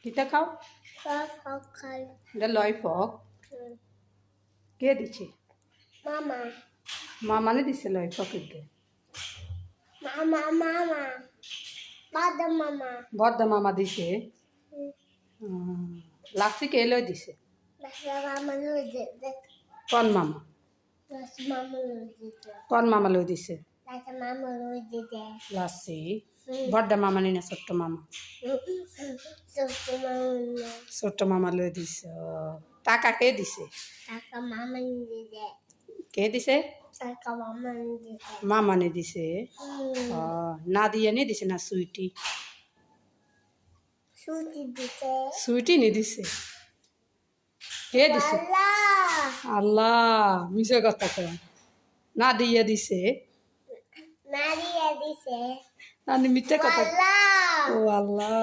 কিতা খাও ফক খাই এটা লয় ফক কে দিছে মামা মামানে দিছে লয় ফক এতে মামা মামা বাদা মামা বড়দা মামা দিছে লাসি কে লয় দিছে বাসা মামা লই দে কোন মামা বাসা মামা লই দে কোন মামা লয় দিছে বাসা মামা লই দে লাসি বড়দা মামা নি না ছোট্ট মামা ছোট্ট মামা লয় দিছে টাকা কে দিছে টাকা মামা নি দে কে দিছে টাকা মামা নি দে মামা নে দিছে না দিয়ে নি দিছে না সুইটি সুতি দিতে সুইটি নি দিছে কে দিছে আল্লাহ আল্লাহ মিছে কথা কয় না দিয়ে দিছে নারিয়া দিছে না মিথ্যে কথা আল্লাহ ও আল্লাহ